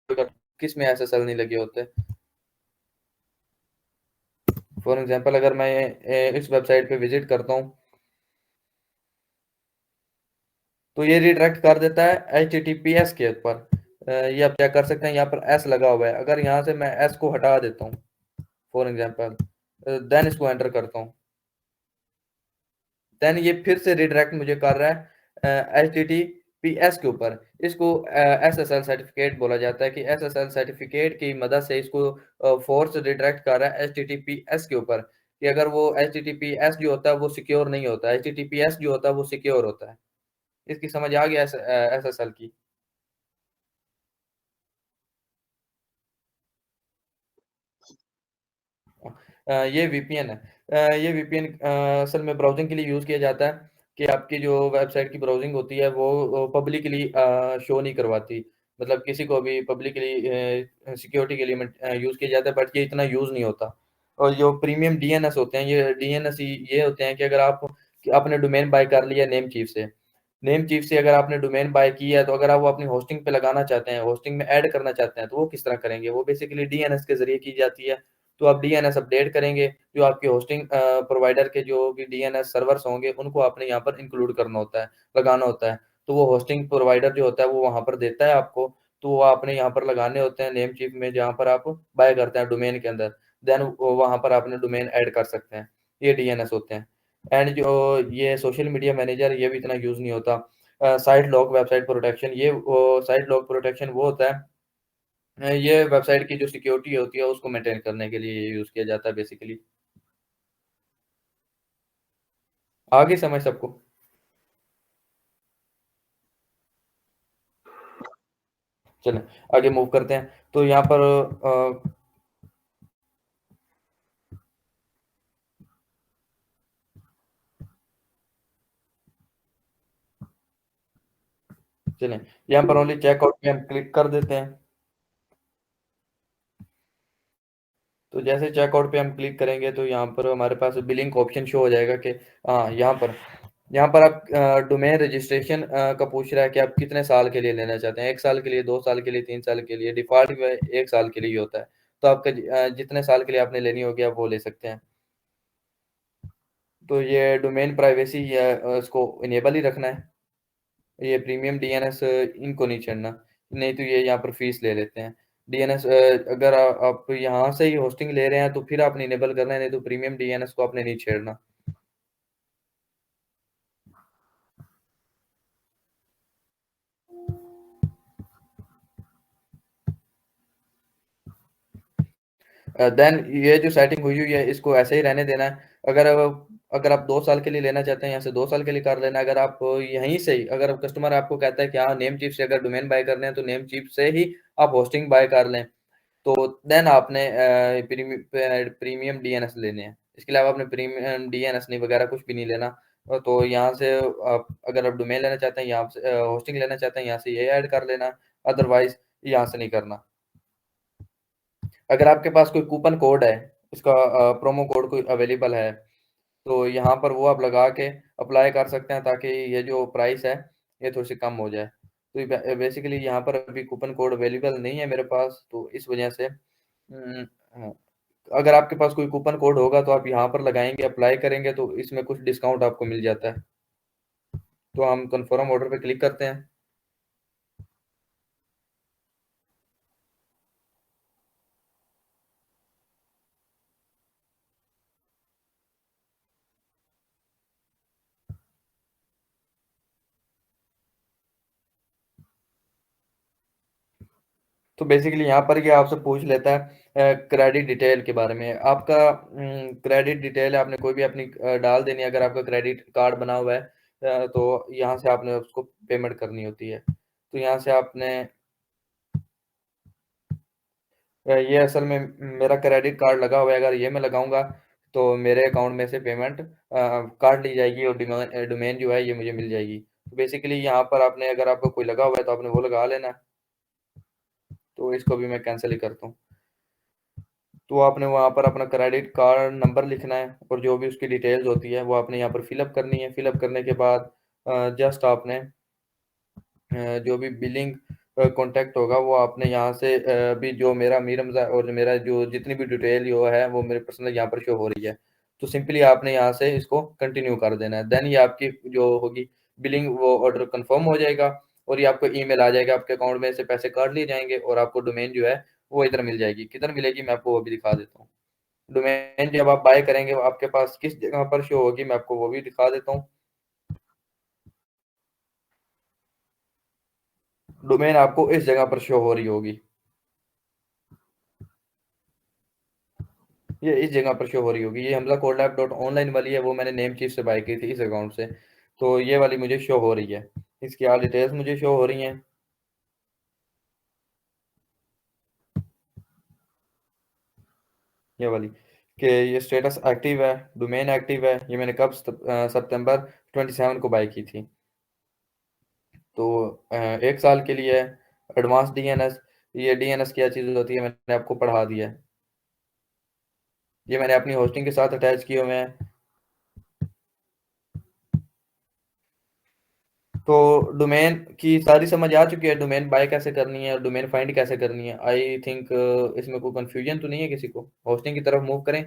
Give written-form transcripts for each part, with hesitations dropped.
किस में एसएसएल नहीं लगे होते। फॉर एग्जांपल अगर मैं इस वेबसाइट पे विजिट करता हूँ तो ये रिडायरेक्ट कर देता है HTTPS के ऊपर। ये आप क्या कर सकते हैं, यहाँ पर एस लगा हुआ है, अगर यहाँ से मैं एस को हटा देता हूँ फॉर एग्जांपल, देन इसको एंटर करता हूँ, देन ये फिर से रिडायरेक्ट मुझे कर रहा है HTTPS के ऊपर। इसको SSL सर्टिफिकेट बोला जाता है कि SSL सर्टिफिकेट की मदद से इसको फोर्स रिडायरेक्ट कर रहा है HTTPS के ऊपर, कि अगर वो HTTPS जो होता है वो सिक्योर नहीं होता, HTTPS जो होता है वो सिक्योर होता है। इसकी समझ आ गया SSL की। ये वीपीएन है। ये वीपीएन असल में ब्राउजिंग के लिए यूज़ किया जाता है कि आपकी जो वेबसाइट की ब्राउजिंग होती है वो पब्लिकली शो नहीं करवाती। मतलब किसी को भी पब्लिकली सिक्योरिटी के लिए यूज़ किया जाता है, बट ये इतना यूज़ नहीं होता। और जो प्रीमियम डीएनएस होते हैं, ये डीएनएस ये होते हैं कि अगर आपने डोमेन बाय कर लिया नेम चीफ से अगर आपने डोमेन बाय किया है, तो अगर आप वो अपनी होस्टिंग पे लगाना चाहते हैं, होस्टिंग में ऐड करना चाहते हैं, तो वो किस तरह करेंगे? वो बेसिकली डीएनएस के ज़रिए की जाती है। तो आप डीएनएस अपडेट करेंगे, जो आपके होस्टिंग प्रोवाइडर के जो भी डीएनएस सर्वर्स होंगे, उनको आपने यहाँ पर इंक्लूड करना होता है, लगाना होता है। तो वो होस्टिंग प्रोवाइडर जो होता है, वो वहाँ पर देता है आपको, तो वो आपने यहाँ पर लगाने होते हैं नेम चीफ में, जहाँ पर आप बाय करते हैं डोमेन के अंदर। देन वहाँ पर आपने डोमेन ऐड कर सकते हैं। ये डीएनएस होते हैं। एंड जो ये सोशल मीडिया मैनेजर, ये भी इतना यूज़ नहीं होता। साइट लॉक वेबसाइट प्रोटेक्शन, ये साइट लॉक प्रोटेक्शन वो होता है, ये वेबसाइट की जो सिक्योरिटी होती है उसको मेंटेन करने के लिए यूज़ किया जाता है बेसिकली। आगे समझ सबको? चलें आगे मूव करते हैं। तो यहाँ पर चलें यहाँ पर ओनली चेकआउट पे हम क्लिक कर देते हैं। तो जैसे चेकआउट पे हम क्लिक करेंगे तो यहाँ पर हमारे पास बिलिंग का ऑप्शन शो हो जाएगा कि हाँ, यहाँ पर आप डोमेन रजिस्ट्रेशन का पूछ रहा है कि आप कितने साल के लिए लेना चाहते हैं, 1 साल के लिए, 2 साल के लिए, 3 साल के लिए। डिफ़ॉल्ट में 1 साल के लिए ही होता है। तो आपका जितने साल के लिए आपने लेनी होगी आप वो ले सकते हैं। तो ये डोमेन प्राइवेसी इसको इनेबल ही रखना है। ये प्रीमियम डीएनएस इनको नहीं छेड़ना, नहीं तो ये यहाँ पर फीस ले लेते हैं। डीएनएस अगर आप यहाँ से ही होस्टिंग ले रहे हैं तो फिर आपने इनेबल करना है, नहीं तो प्रीमियम डीएनएस को आपने नहीं छेड़ना। देन ये जो सेटिंग हुई हुई है इसको ऐसे ही रहने देना है। अगर आप 2 साल के लिए लेना चाहते हैं, यहाँ से 2 साल के लिए कर लेना है। अगर आप यहीं से ही, अगर कस्टमर आपको कहता है कि हाँ, नेम चीफ से अगर डोमेन बाय करने हैं तो नेम चीफ से ही आप होस्टिंग बाय कर लें, तो देन आपने प्रीमियम डीएनएस लेने हैं। इसके अलावा आपने प्रीमियम डीएनएस नहीं वगैरह कुछ भी नहीं लेना। तो यहाँ से आप अगर आप डोमेन लेना चाहते हैं, यहाँ से होस्टिंग लेना चाहते हैं, यहाँ से ये ऐड कर लेना, अदरवाइज़ यहाँ से नहीं करना। अगर आपके पास कोई कूपन कोड है, उसका प्रोमो कोड कोई अवेलेबल है, तो यहाँ पर वो आप लगा के अप्लाई कर सकते हैं ताकि ये जो प्राइस है, ये थोड़ी-सी कम हो जाए। तो बेसिकली यहाँ पर अभी कूपन कोड अवेलेबल नहीं है मेरे पास, तो इस वजह से हाँ, अगर आपके पास कोई कूपन कोड होगा तो आप यहाँ पर लगाएँगे, अप्लाई करेंगे तो इसमें कुछ डिस्काउंट आपको मिल जाता है। तो हम कन्फर्म ऑर्डर पे क्लिक करते हैं। तो बेसिकली यहाँ पर ये आपसे पूछ लेता है क्रेडिट डिटेल के बारे में। आपका क्रेडिट डिटेल आपने कोई भी अपनी डाल देनी है। अगर आपका क्रेडिट कार्ड बना हुआ है तो यहाँ से आपने उसको पेमेंट करनी होती है। तो यहाँ से आपने ये असल में मेरा क्रेडिट कार्ड लगा हुआ है, अगर ये मैं लगाऊँगा तो मेरे अकाउंट में से पेमेंट काट ली जाएगी और डोमेन जो है ये मुझे मिल जाएगी। तो बेसिकली यहाँ पर आपने, अगर आपका कोई लगा हुआ है तो आपने वो लगा लेना है। तो इसको भी मैं कैंसल ही करता हूँ। तो आपने वहाँ पर अपना क्रेडिट कार्ड नंबर लिखना है और जो भी उसकी डिटेल्स होती है वो आपने यहाँ पर फिलअप करनी है। फिलअप करने के बाद जस्ट आपने जो भी बिलिंग कॉन्टैक्ट होगा वो आपने यहाँ से भी जो मेरा मीरमज़ा और मेरा जो जितनी भी डिटेल जो है वो मेरे पर्सनल यहाँ पर शो हो रही है। तो सिंपली आपने यहाँ से इसको कंटिन्यू कर देना है। देन ये आपकी जो होगी बिलिंग वो ऑर्डर कंफर्म हो जाएगा और ये आपको ईमेल आ जाएगा, आपके अकाउंट में से पैसे काट लिए जाएँगे और आपको डोमेन जो है वो इधर मिल जाएगी। किधर मिलेगी मैं आपको वो भी दिखा देता हूँ। डोमेन जब आप बाय करेंगे वो आपके पास किस जगह पर शो होगी मैं आपको वो भी दिखा देता हूँ। डोमेन आपको इस जगह पर शो हो रही होगी। ये इस जगह पर शो हो रही होगी। ये Hamza code lab dot online वाली है, वो मैंने नेम चीफ से बाय की थी इस अकाउंट से। तो ये वाली मुझे शो हो रही है। इसकी ऑल डिटेल्स मुझे शो हो रही हैं। ये वाली कि ये स्टेटस एक्टिव है, डोमेन एक्टिव है। ये मैंने कब सितंबर 27 को बाय की थी। तो 1 साल के लिए एडवांस डीएनएस। ये डीएनएस क्या चीज़ होती है मैंने आपको पढ़ा दिया है। ये मैंने अपनी होस्टिंग के साथ अटैच किए हुए हैं। तो डोमेन की सारी समझ आ चुकी है, डोमेन बाय कैसे करनी है और डोमेन फाइंड कैसे करनी है। आई थिंक इसमें कोई कंफ्यूजन तो नहीं है किसी को। होस्टिंग की तरफ मूव करें।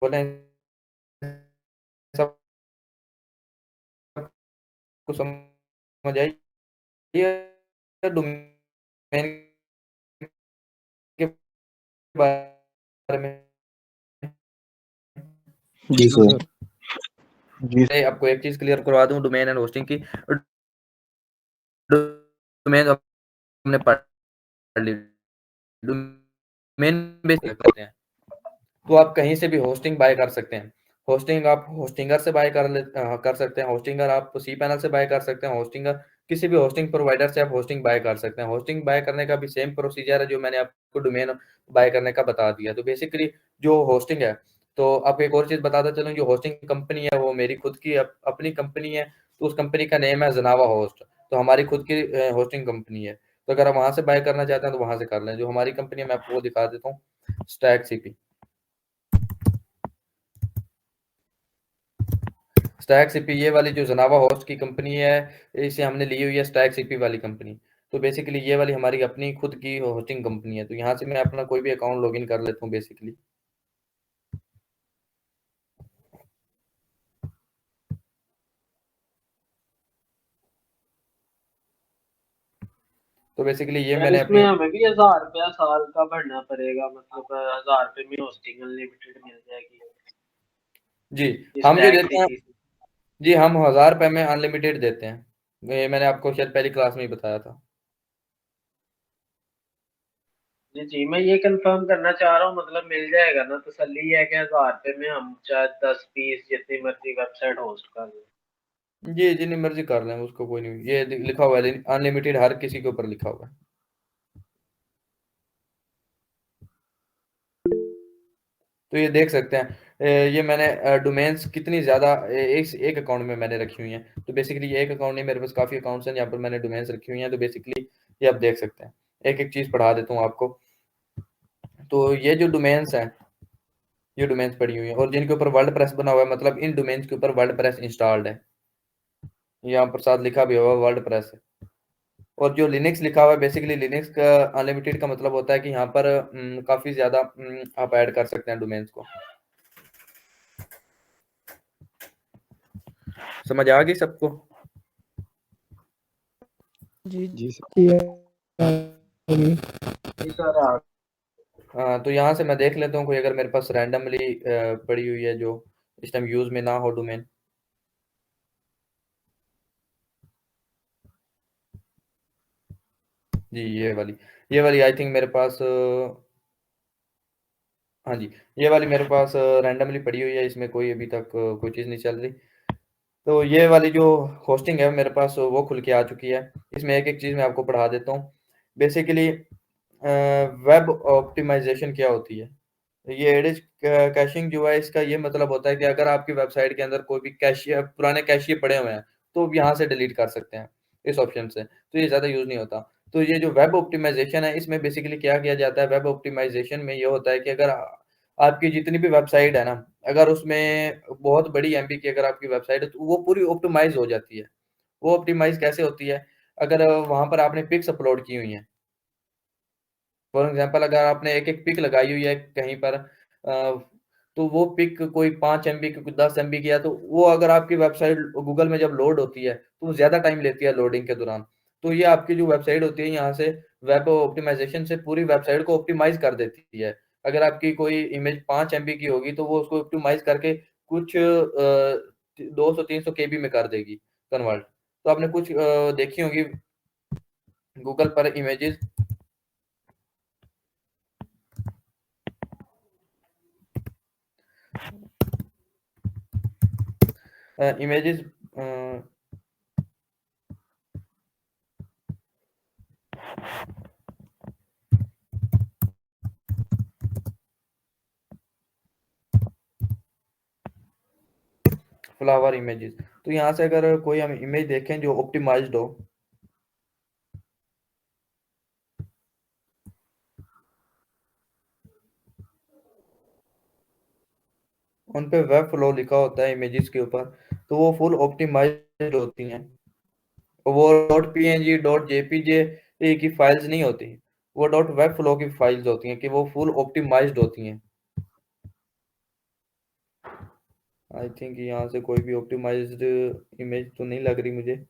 बोलें सबको समझ आई डोमेन के बारे में। जी जी सर। सर। जी मैं आपको एक चीज क्लियर करवा दूं डोमेन एंड होस्टिंग की। डोमेन हमने पढ़ ली। डोमेन बेस करते हैं तो आप कहीं से भी होस्टिंग बाय कर सकते हैं। होस्टिंग आप होस्टिंगर से बाय कर सकते हैं। होस्टिंगर आप सी पैनल से बाय कर सकते हैं। होस्टिंगर किसी भी होस्टिंग प्रोवाइडर से आप होस्टिंग बाय कर सकते हैं। होस्टिंग बाय करने का भी सेम प्रोसीजर है जो मैंने आपको डोमेन बाय करने का बता दिया। तो बेसिकली जो होस्टिंग है, तो आपको एक और चीज बताता चलूं, जो होस्टिंग कंपनी है वो मेरी खुद की अपनी कंपनी है। तो उस कंपनी का नेम है जनावा होस्ट। तो हमारी खुद की होस्टिंग कंपनी है। तो अगर आप वहां से बाय करना चाहते हैं तो वहां से कर लें। जो हमारी कंपनी है मैं आपको वो दिखा देता हूँ, स्टैक सीपी। स्टैक सीपी ये वाली जो जनावा होस्ट की कंपनी है, इसे हमने ली हुई है स्टैक सीपी वाली कंपनी। तो बेसिकली ये वाली हमारी अपनी खुद की होस्टिंग कंपनी है। तो यहाँ से मैं अपना कोई भी अकाउंट लॉगिन कर लेता हूँ बेसिकली। तो बेसिकली ये यार मैंने इसमें अपनी हमें भी 1000 रुपया साल का भरना पड़ेगा, मतलब 1000 रुपये में होस्टिंग अनलिमिटेड मिल जाएगी जी इस हम जो टैग देते हैं, सीपी से। जी हम 1000 रुपये में अनलिमिटेड देते हैं। ये मैंने आपको शायद पहली क्लास में ही बताया था। जी जी, मैं ये कंफर्म करना चाह रहा हूँ, मतलब मिल जाएगा ना, तसल्ली है कि 1000 रुपये में हम चाहे 10 20 जितनी मर्जी वेबसाइट होस्ट कर लें। जी जितनी मर्जी कर लें, उसको कोई नहीं। ये लिखा हुआ है अनलिमिटेड, हर किसी के ऊपर लिखा हुआ है। तो ये देख सकते हैं ये मैंने डोमेन्स कितनी ज़्यादा एक अकाउंट में मैंने रखी हुई हैं। तो बेसिकली ये एक अकाउंट नहीं, मेरे पास काफ़ी अकाउंट्स हैं जहाँ पर मैंने डोमेन्स रखी हुई हैं। तो बेसिकली ये आप देख सकते हैं। एक एक चीज़ पढ़ा देता हूँ आपको। तो ये जो डोमेन्स हैं, ये डोमेन्स पड़ी हुई हैं और जिनके ऊपर वर्ल्ड प्रेस बना हुआ है, मतलब इन डोमेन्स के ऊपर वर्ल्ड प्रेस इंस्टॉल्ड है। यहाँ पर साथ लिखा भी हुआ है वर्ल्ड प्रेस है। और जो लिनक्स लिखा हुआ है, बेसिकली लिनक्स का अनलिमिटेड का मतलब होता है कि यहाँ पर काफ़ी ज़्यादा आप ऐड कर सकते हैं डोमेन्स को। समझ आ गई सबको? जी जी सर। जी सर हाँ, तो यहाँ से मैं देख लेता हूँ कोई अगर मेरे पास रैंडमली पड़ी हुई है जो इस टाइम यूज़ में ना हो डोमेन। जी, ये वाली आई थिंक मेरे पास हाँ जी, ये वाली मेरे पास रैंडमली पड़ी हुई है, इसमें कोई अभी तक कोई चीज़ नहीं चल रही। तो ये वाली जो होस्टिंग है मेरे पास वो खुल के आ चुकी है। इसमें एक-एक चीज़ मैं आपको पढ़ा देता हूँ। बेसिकली वेब ऑप्टिमाइज़ेशन क्या होती है? ये एडिज कैशिंग जो है इसका ये मतलब होता है कि अगर आपकी वेबसाइट के अंदर कोई भी कैशिया पुराने कैशिए पड़े हुए हैं, तो आप यहाँ से डिलीट कर सकते हैं, इस ऑप्शन से। तो ये ज़्यादा यूज़ नहीं होता। तो ये जो वेब ऑप्टिमाइज़ेशन है, इसमें बेसिकली क्या किया जाता है, वेब ऑप्टिमाइज़ेशन में ये होता है कि अगर आपकी जितनी भी वेबसाइट है ना, अगर उसमें बहुत बड़ी एमबी की अगर आपकी वेबसाइट है, तो वो पूरी ऑप्टिमाइज़ हो जाती है। वो ऑप्टिमाइज़ कैसे होती है? अगर वहाँ पर आपने पिक्स अपलोड की हुई हैं, फॉर एग्ज़ाम्पल अगर आपने एक-एक पिक लगाई हुई है कहीं पर तो वो पिक कोई 5 एमबी की, कोई 10 एमबी की है, तो वो अगर आपकी वेबसाइट गूगल में जब लोड होती है, तो वो ज़्यादा टाइम लेती है लोडिंग के दौरान। तो ये आपकी जो वेबसाइट होती है, यहाँ से वेब ऑप्टिमाइज़ेशन से पूरी वेबसाइट को ऑप्टिमाइज़ कर देती है। अगर आपकी कोई इमेज 5 एमबी की होगी, तो वो उसको ऑप्टिमाइज़ करके कुछ 200-300 केबी में कर देगी कन्वर्ट। तो आपने कुछ देखी होंगी गूगल पर इमेजेस इमेजेस अ फ्लावर इमेजेस। तो यहाँ से अगर कोई हम इमेज देखें जो ऑप्टिमाइज्ड हो, उन पे वेब फ्लो लिखा होता है इमेजेस के ऊपर, तो वो फुल ऑप्टिमाइज्ड होती हैं। वो डॉट पीएनजी डॉट जेपीजे की फाइल्स नहीं होती, वो डॉट वेब फ्लो की फाइल्स होती हैं कि वो फुल ऑप्टिमाइज्ड होती हैं। आई थिंक यहाँ से कोई भी ऑप्टिमाइज्ड इमेज तो नहीं लग रही मुझे।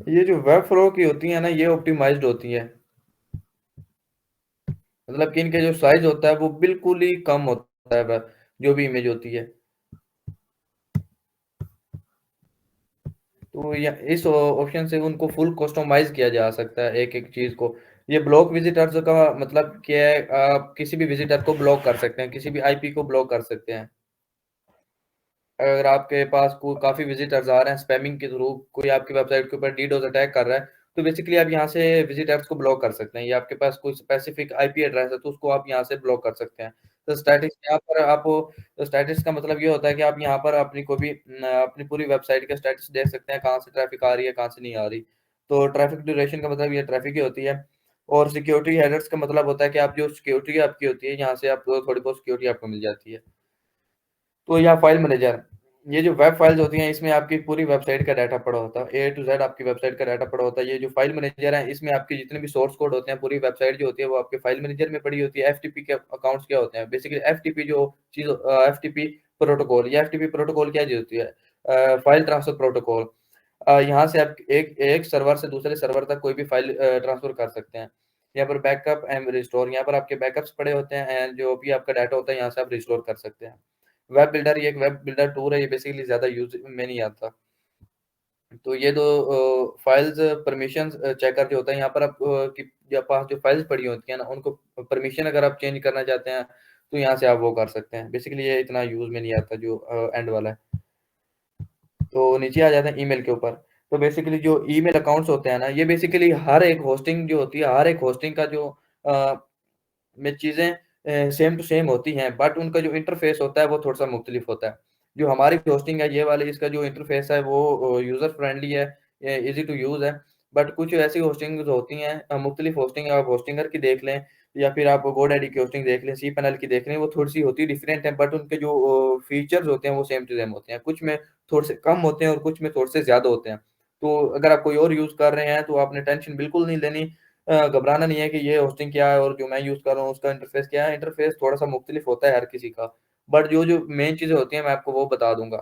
ये जो वेब फ्लो की होती है ना, ये ऑप्टिमाइज्ड होती है। मतलब कि इनके जो साइज होता है वो बिल्कुल ही कम होता है, जो भी इमेज होती है। तो या इस ऑप्शन से उनको फुल कस्टमाइज किया जा सकता है एक-एक चीज़ को। ये ब्लॉक विजिटर्स का मतलब क्या है, आप किसी भी विजिटर को ब्लॉक कर सकते हैं, किसी भी आईपी को ब्लॉक कर सकते हैं। अगर आपके पास को काफ़ी विजिटर्स आ रहे हैं स्पैमिंग के थ्रू, कोई आपकी वेबसाइट के ऊपर डीडोस अटैक कर रहा है, तो बेसिकली आप यहाँ से विजिटर्स को ब्लॉक कर सकते हैं। या आपके पास कोई स्पेसिफिक आईपी एड्रेस है, तो उसको आप यहाँ से ब्लॉक कर सकते हैं। तो स्टैटिक्स यहाँ पर आप स्टैटिक्स का मतलब ये होता है कि आप यहाँ पर अपनी कोई भी अपनी पूरी वेबसाइट का स्टेटस देख सकते हैं, कहाँ से ट्रैफ़िक आ रही है, कहाँ से नहीं आ रही। तो ट्रैफ़िक ड्यूरेशन का मतलब ये ट्रैफ़िक ही होती है। और सिक्योरिटी हेडर्स का मतलब होता है कि आप जो सिक्योरिटी आपकी होती है, यहाँ से आपको थोड़ी बहुत सिक्योरिटी आपको मिल जाती है। तो या फाइल मैनेजर, ये जो वेब फाइल्स होती हैं, इसमें आपकी पूरी वेबसाइट का डाटा पड़ा होता है। ए टू ज़ेड आपकी वेबसाइट का डाटा पड़ा होता है। ये जो फाइल मैनेजर है, इसमें आपके जितने भी सोर्स कोड होते हैं, पूरी वेबसाइट जो होती है, वो आपके फाइल मैनेजर में पड़ी होती है। एफटीपी के अकाउंट्स क्या होते हैं? बेसिकली एफटीपी जो चीज़ एफटीपी प्रोटोकॉल, ये एफटीपी प्रोटोकॉल क्या चीज़ होती है? File transfer protocol. यहाँ से आप एक एक सर्वर से दूसरे सर्वर तक कोई भी फाइल ट्रांसफर कर सकते हैं। यहाँ पर बैकअप एंड रिस्टोर, यहाँ पर आपके बैकअप्स पड़े होते हैं एंड जो भी आपका डाटा होता है, यहाँ से आप रिस्टोर कर सकते हैं। वेब बिल्डर, ये एक वेब बिल्डर टूल है, ये बेसिकली ज़्यादा यूज़ में नहीं आता। तो ये दो फाइल्स परमिशंस चेकर जो होता है यहाँ पर आप के पास जो फाइल्स पड़ी होती हैं ना उनको परमिशन अगर आप चेंज करना चाहते हैं तो यहाँ से आप वो कर सकते हैं। बेसिकली ये इतना यूज़ में नहीं आता जो एंड वाला है। तो नीचे आ जाते हैं ईमेल के ऊपर। तो बेसिकली जो ईमेल अकाउंट्स होते हैं ना, ये बेसिकली हर एक होस्टिंग जो होती है, हर एक होस्टिंग का जो अ, में चीज़ें सेम टू सेम होती हैं, बट उनका जो इंटरफ़ेस होता है, वो थोड़ा-सा मुख्तलिफ होता है। जो हमारी होस्टिंग है, ये वाली इसका जो इंटरफ़ेस है, वो यूज़र फ्रेंडली है, ईज़ी टू यूज़ है। बट कुछ ऐसी होस्टिंग्स होती हैं मुख्तलिफ होस्टिंग आप होस्टिंगर की देख लें या फिर आप गोडैडी की होस्टिंग देख लें, cPanel की देख लें, वो थोड़ी-सी होती डिफरेंट है, बट उनके जो फीचर्स होते हैं, वो सेम टू सेम होते हैं। कुछ में थोड़े से कम होते हैं और कुछ में थोड़े से ज़्यादा होते हैं। तो अगर आप कोई और यूज़ कर रहे हैं, तो आपने टेंशन बिल्कुल नहीं लेनी। घबराना नहीं है कि ये होस्टिंग क्या है और जो मैं यूज़ कर रहा हूँ उसका इंटरफ़ेस क्या है, इंटरफ़ेस थोड़ा-सा मुख्तलिफ होता है हर किसी का। बट जो-जो मेन चीज़ें होती हैं मैं आपको वो बता दूँगा।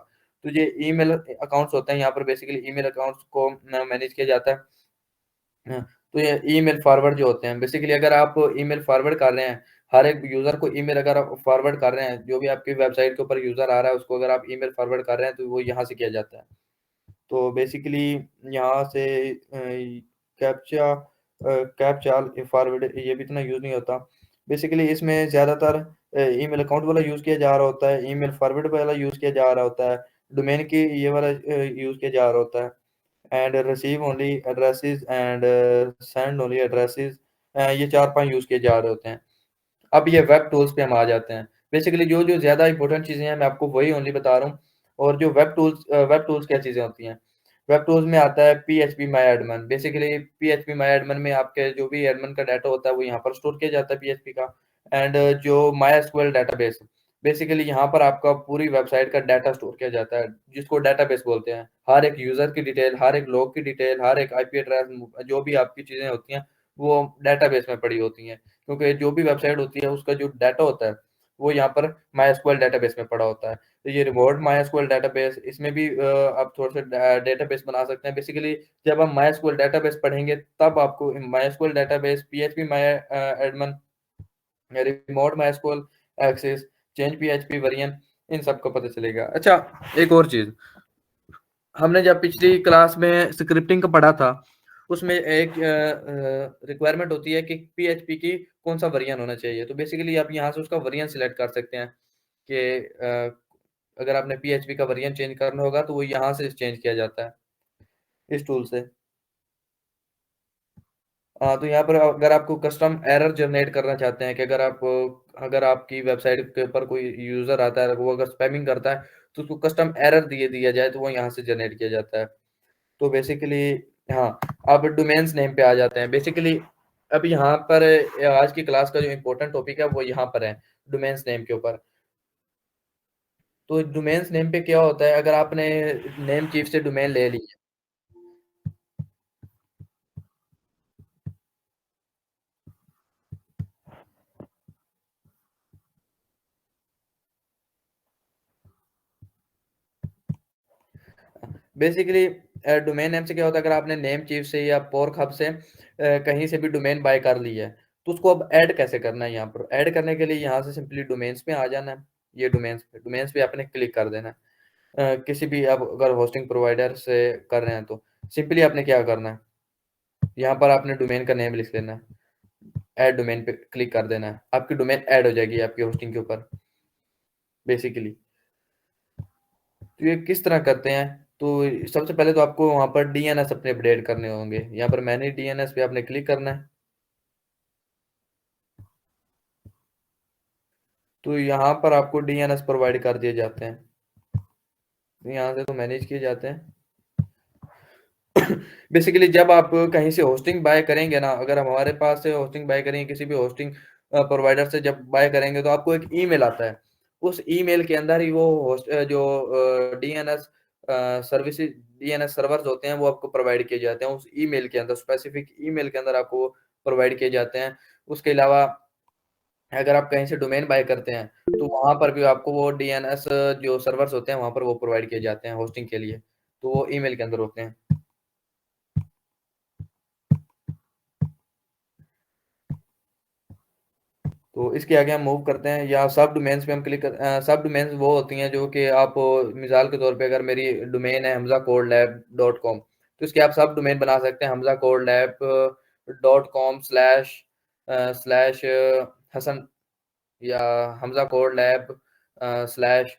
तो ये ईमेल अकाउंट्स होते हैं यहाँ पर बेसिकली ईमेल अकाउंट्स को मैनेज किया जाता है। तो ये ईमेल फॉरवर्ड जो होते हैं बेसिकली अगर आप ईमेल फॉरवर्ड कर रहे हैं, हर एक यूज़र को ईमेल अगर आप फॉरवर्ड कर रहे हैं, जो भी आपकी वेबसाइट के ऊपर यूज़र आ रहा है उसको अगर आप ईमेल फॉरवर्ड कर रहे हैं, तो वो यहाँ से किया जाता है। तो बेसिकली यहाँ से कैप्चा फॉरवर्ड ये भी इतना यूज़ नहीं होता। बेसिकली इसमें ज़्यादातर ईमेल अकाउंट वाला यूज़ किया जा रहा होता है, ईमेल फॉरवर्ड वाला यूज़ किया जा रहा होता है, डोमेन की ये वाला यूज़ किया जा रहा होता है and receive only addresses and send only addresses ये 4-5 यूज़ किए जा रहे होते हैं। अब ये वेब टूल्स पे हम आ जाते हैं। बेसिकली जो-जो ज़्यादा इम्पोर्टेंट चीज़ें हैं, मैं आपको वही ओनली बता रहा हूँ और जो वेब टूल्स क्या चीज़ें होती हैं? वेब टूल्स में आता है PHP my admin. Basically PHP my admin में आपके जो भी एडमिन का डाटा होता है, वो यहाँ पर स्टोर किया जाता है पीएचपी का एंड जो मायस्क्यूएल डेटाबेस, बेसिकली यहाँ पर आपका पूरी वेबसाइट का डाटा स्टोर किया जाता है, जिसको डेटाबेस बोलते हैं। हर एक यूज़र की डिटेल, हर एक लॉग की डिटेल, हर एक आईपी एड्रेस जो भी आपकी चीज़ें होती हैं, वो डेटाबेस में पड़ी होती हैं। क्योंकि जो भी वेबसाइट होती है उसका जो डाटा होता है वो यहाँ पर मायस्क्यूएल डेटाबेस में पड़ा होता है। तो ये रिवॉर्ड मायस्क्यूएल डेटाबेस इसमें भी आप थोड़ा-सा डेटाबेस बना सकते हैं। बेसिकली जब हम मायस्क्यूएल डेटाबेस पढ़ेंगे तब आपको MySQL database, PHP admin, remote MySQL access, change PHP variant इन सब का पता चलेगा। अच्छा, एक और चीज़ हमने जब पिछली क्लास में स्क्रिप्टिंग का पढ़ा था, उसमें एक रिक्वायरमेंट होती है कि पीएचपी की कौन-सा वर्ज़न होना चाहिए। तो बेसिकली आप यहाँ से उसका वर्ज़न सिलेक्ट कर सकते हैं कि अगर आपने पीएचपी का वर्ज़न चेंज करना होगा, तो वो यहाँ से चेंज किया जाता है, इस टूल से। तो यहाँ पर अगर आपको कस्टम एरर जनरेट करना चाहते हैं कि अगर आपकी वेबसाइट के ऊपर कोई यूज़र आता है, वो अगर स्पैमिंग करता है, तो उसको कस्टम एरर दिया जाए, तो वो यहाँ से जनरेट किया जाता है। तो बेसिकली हाँ, अब डोमेन्स नेम पे आ जाते हैं। बेसिकली अब यहाँ पर आज की क्लास का जो इम्पोर्टेंट टॉपिक है वो यहाँ पर है, डोमेन्स नेम के ऊपर। तो डोमेन्स नेम पे क्या होता है अगर आपने नेम चीफ से डोमेन ले ली है बेसिकली डोमेन नेम से क्या होता है अगर आपने नेम चीफ से या पोर्क हब से कहीं से भी डोमेन बाय कर ली है, तो उसको अब ऐड कैसे करना है यहाँ पर? ऐड करने के लिए यहाँ से सिंपली डोमेन्स पे आ जाना है। ये डोमेन्स पे आपने क्लिक कर देना है। किसी भी आप अगर होस्टिंग प्रोवाइडर से कर रहे हैं तो सिंपली आपने क्या करना है, यहाँ पर आपने डोमेन का नेम लिख लेना है, ऐड डोमेन पे क्लिक कर देना है, आपकी डोमेन ऐड हो जाएगी आपकी होस्टिंग के ऊपर बेसिकली। तो ये किस तरह करते हैं? तो सबसे पहले तो आपको वहाँ पर डीएनएस अपने अपडेट करने होंगे। यहाँ पर मैनेज डीएनएस पे आपने क्लिक करना है। तो यहाँ पर आपको डीएनएस प्रोवाइड कर दिए जाते हैं। तो यहाँ से तो मैनेज किए जाते हैं। बेसिकली जब आप कहीं से होस्टिंग बाय करेंगे ना, अगर हम हमारे पास से होस्टिंग बाय करेंगे किसी भी होस्टिंग प्रोवाइडर से जब बाय करेंगे तो आपको एक ईमेल आता है। उस ईमेल के अंदर ही वो जो डीएनएस सर्विसेज डीएनएस सर्वर्स होते हैं वो आपको प्रोवाइड किए जाते हैं। उस ईमेल के अंदर स्पेसिफिक ईमेल के अंदर आपको प्रोवाइड किए जाते हैं। उसके अलावा अगर आप कहीं से डोमेन बाय करते हैं तो वहाँ पर भी आपको वो डीएनएस जो सर्वर्स होते हैं वहाँ पर वो प्रोवाइड किए जाते हैं होस्टिंग के लिए। तो वो ईमेल के अंदर होते हैं। तो इसके आगे हम मूव करते हैं, या सब डोमेन्स पे हम क्लिक कर सब डोमेन्स वो होती हैं जो कि आप मिसाल के तौर पे अगर मेरी डोमेन है hamzacodelab.com, तो इसके आप सब डोमेन बना सकते हैं hamzacodelab.com स्लैश हसन, या hamzacodelab स्लैश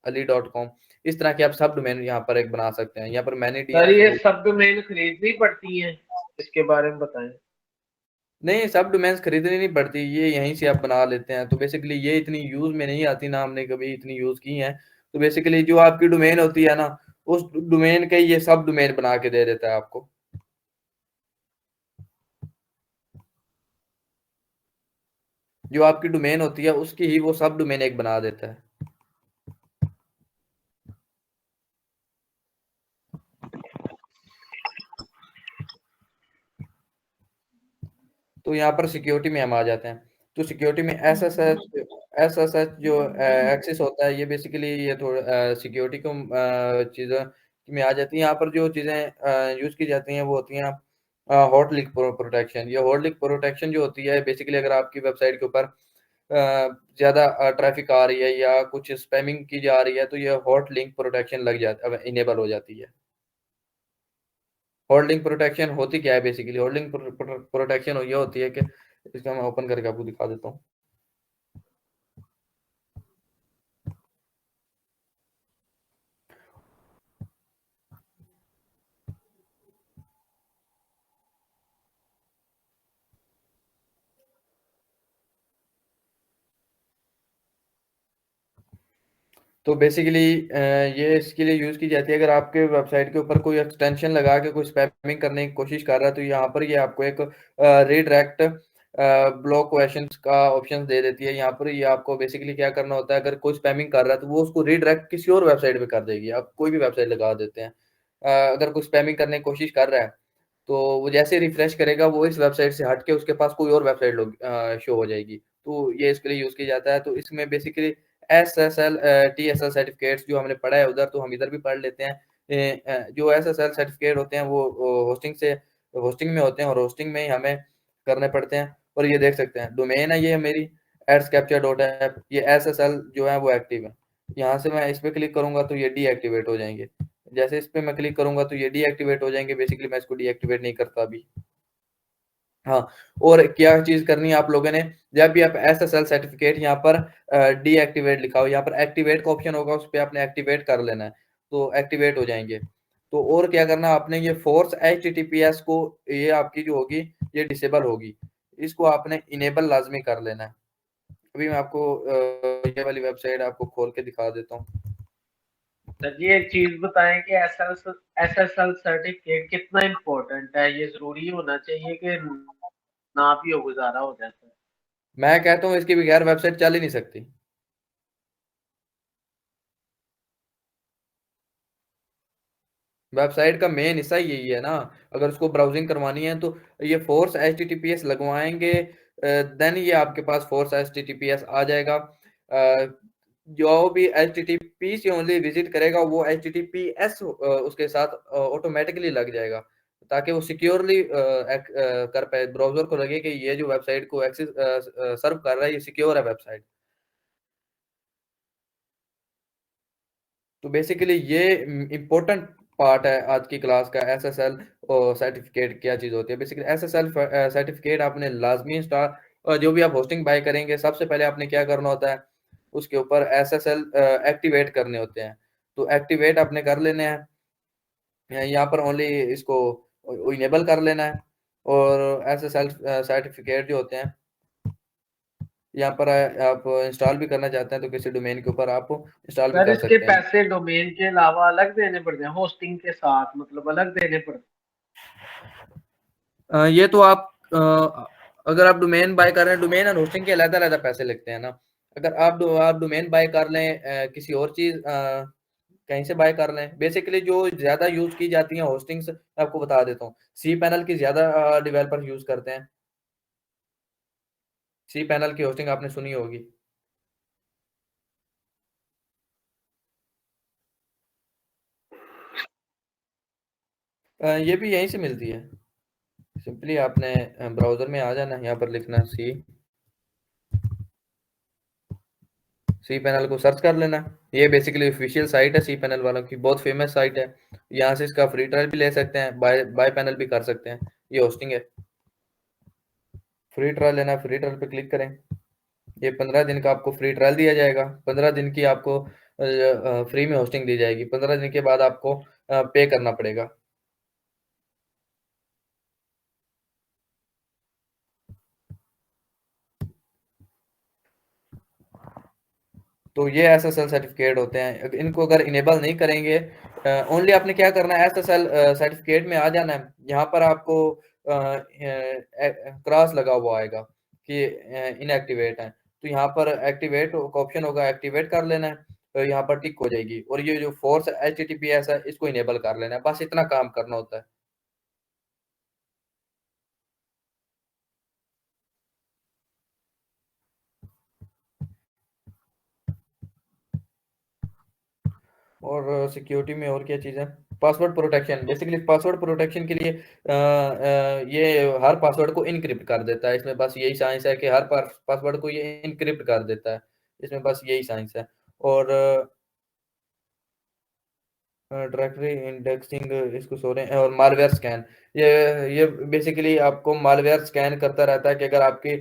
ali.com। इस तरह के आप सब डोमेन यहाँ पर एक बना सकते हैं। यहाँ पर मैंने सर DNS ये रूल, सब डोमेन खरीदनी पड़ती हैं, इसके बारे में बताएं। नहीं सब डोमेन्स खरीदनी नहीं पड़ती, ये यहीं से आप बना लेते हैं। तो बेसिकली ये इतनी यूज में नहीं आती, ना हमने कभी इतनी यूज की है। तो बेसिकली जो आपकी डोमेन होती है ना, उस डोमेन के ये सब डोमेन बना के दे देता है आपको। जो आपकी डोमेन होती है उसकी ही वो सब डोमेन एक बना देता है। तो यहाँ पर सिक्योरिटी में हम आ जाते हैं। तो सिक्योरिटी में एसएसएच जो एक्सेस होता है, ये बेसिकली ये थोड़ा सिक्योरिटी को चीज़ों में आ जाती है। यहाँ पर जो चीज़ें यूज़ की जाती हैं वो होती हैं हॉट लिंक प्रोटेक्शन। ये हॉट लिंक प्रोटेक्शन जो होती है बेसिकली अगर आपकी वेबसाइट के ऊपर ज़्यादा ट्रैफिक आ रही है या कुछ स्पैमिंग की जा रही है, तो ये हॉट लिंक प्रोटेक्शन लग जाती इनेबल हो जाती है। होल्डिंग प्रोटेक्शन होती क्या है बेसिकली? होल्डिंग प्रोटेक्शन ये होती है कि इसको मैं ओपन करके आपको दिखा देता हूँ। तो बेसिकली ये इसके लिए यूज़ की जाती है अगर आपके वेबसाइट के ऊपर कोई एक्सटेंशन लगा के कोई स्पैमिंग करने की कोशिश कर रहा है, तो यहाँ पर ये आपको एक रीडायरेक्ट ब्लॉक क्वेश्चंस का ऑप्शन दे देती है। यहाँ पर ये आपको बेसिकली क्या करना होता है, अगर कोई स्पैमिंग कर रहा है तो वो उसको रीडायरेक्ट किसी और वेबसाइट पे कर देगी। आप कोई भी वेबसाइट लगा देते हैं, अगर कोई स्पैमिंग करने की कोशिश कर रहा है तो वो जैसे रिफ्रेश करेगा वो इस वेबसाइट से हट के उसके पास कोई और वेबसाइट शो हो जाएगी। तो ये इसके लिए यूज़ किया जाता है। तो इसमें बेसिकली एसएसएल टीएसएल सर्टिफिकेट्स जो हमने पढ़ा है उधर, तो हम इधर भी पढ़ लेते हैं। जो एसएसएल सर्टिफिकेट होते हैं वो होस्टिंग में होते हैं, और होस्टिंग में ही हमें करने पड़ते हैं। और ये देख सकते हैं डोमेन है ये मेरी adscapture.app, ये एसएसएल जो है वो एक्टिव है। यहाँ से मैं इस पे क्लिक करूंगा तो ये डीएक्टिवेट हो जाएंगे। जैसे इस पे मैं क्लिक करूंगा तो ये डीएक्टिवेट हो जाएंगे। बेसिकली मैं इसको डीएक्टिवेट नहीं करता अभी। हाँ, और क्या चीज़ करनी है आप लोगों ने, जब भी आप एसएसएल सर्टिफिकेट यहाँ पर डीएक्टिवेट लिखा हो, यहाँ पर एक्टिवेट का ऑप्शन होगा, उस पे आपने एक्टिवेट कर लेना है, तो एक्टिवेट हो जाएँगे। तो और क्या करना है आपने, ये फोर्स एचटीटीपीएस को, ये आपकी जो होगी ये डिसेबल होगी, इसको आपने इनेबल लाज़मी कर लेना है। अभी मैं आपको ये वाली वेबसाइट आपको खोल के दिखा देता हूँ। सर जी एक चीज बताएं कि एसएसएल सर्टिफिकेट कितना इम्पोर्टेंट है, ये जरूरी होना चाहिए कि ना भी हो, गुजारा हो जाता है। मैं कहता हूँ इसके बगैर वेबसाइट चल ही नहीं सकती। वेबसाइट का मेन हिस्सा यही है ना, अगर उसको ब्राउजिंग करवानी है तो ये फोर्स एचटीटीपीएस लगवाएंगे, देन ये आपके पास फोर्स एचटीटीपीएस आ जाएगा। जो भी एचटीटीपी से ओनली विजिट करेगा वो एचटीटीपीएस उसके साथ ऑटोमेटिकली लग जाएगा, ताकि वो सिक्योरली कर पाए, ब्राउजर को लगे कि ये जो वेबसाइट को एक्सेस सर्व कर रहा है ये सिक्योर है वेबसाइट। तो बेसिकली ये इम्पोर्टेंट पार्ट है आज की क्लास का, एसएसएल सर्टिफिकेट क्या चीज़ होती है। बेसिकली एसएसएल सर्टिफिकेट आपने लाजमी इंस्टॉल, जो भी आप होस्टिंग बाय करेंगे सबसे पहले आपने क्या करना होता है, उसके ऊपर एसएसएल एक्टिवेट करने होते हैं। तो एक्टिवेट आपने कर लेने हैं, यहाँ पर ओनली इसको इनेबल कर लेना है। और एसएसएल सर्टिफिकेट जो होते हैं यहाँ पर आप इंस्टॉल भी करना चाहते हैं तो किसी डोमेन के ऊपर आप इंस्टॉल भी सर कर इसके सकते हैं। पैसे डोमेन के अलावा अलग देने पड़ते हैं, होस्टिंग के साथ मतलब अलग देने पड़ते ये तो आप अगर आप डोमेन बाय कर रहे हैं, डोमेन और होस्टिंग के अलग-अलग पैसे लगते हैं ना। अगर आप डोमेन बाय कर लें किसी और चीज़ कहीं से बाय कर लें, बेसिकली जो ज़्यादा यूज़ की जाती हैं होस्टिंग्स, मैं आपको बता देता हूँ। सी पैनल की ज़्यादा डेवलपर यूज़ करते हैं। सी पैनल की होस्टिंग आपने सुनी होगी। ये भी यहीं से मिलती है। सिंपली आपने ब्राउज़र में आ जाना है, यहाँ पर लिखना सी cPanel को सर्च कर लेना। ये बेसिकली ऑफिशियल साइट है cPanel वालों की, बहुत फेमस साइट है। यहाँ से इसका फ्री ट्रायल भी ले सकते हैं, बाय पैनल भी कर सकते हैं। ये होस्टिंग है, फ्री ट्रायल लेना, फ्री ट्रायल पे क्लिक करें। ये 15 दिन का आपको फ्री ट्रायल दिया जाएगा। 15 दिन की आपको फ्री में होस्टिंग दी जाएगी। 15 दिन के बाद आपको पे करना पड़ेगा। तो ये एसएसएल सर्टिफिकेट होते हैं। इनको अगर इनेबल नहीं करेंगे, ओनली आपने क्या करना है, एसएसएल सर्टिफिकेट में आ जाना है। यहाँ पर आपको क्रॉस लगा हुआ आएगा कि इनएक्टिवेट है, तो यहाँ पर एक्टिवेट का ऑप्शन होगा, एक्टिवेट कर लेना है। तो यहाँ पर टिक हो जाएगी। और ये जो फोर्स एचटीटीपीएस है, इसको इनेबल कर लेना है। बस इतना काम करना होता है। और सिक्योरिटी में और क्या चीज़ है, password protection. Basically password protection के लिए ये हर पासवर्ड को इनक्रिप्ट कर देता है। इसमें बस यही साइंस है कि हर पासवर्ड को ये इनक्रिप्ट कर देता है। इसमें बस यही साइंस है। और डायरेक्टरी इंडेक्सिंग इसको सो रहे हैं। और मालवेयर स्कैन, ये बेसिकली आपको मालवेयर स्कैन करता रहता है कि अगर आपकी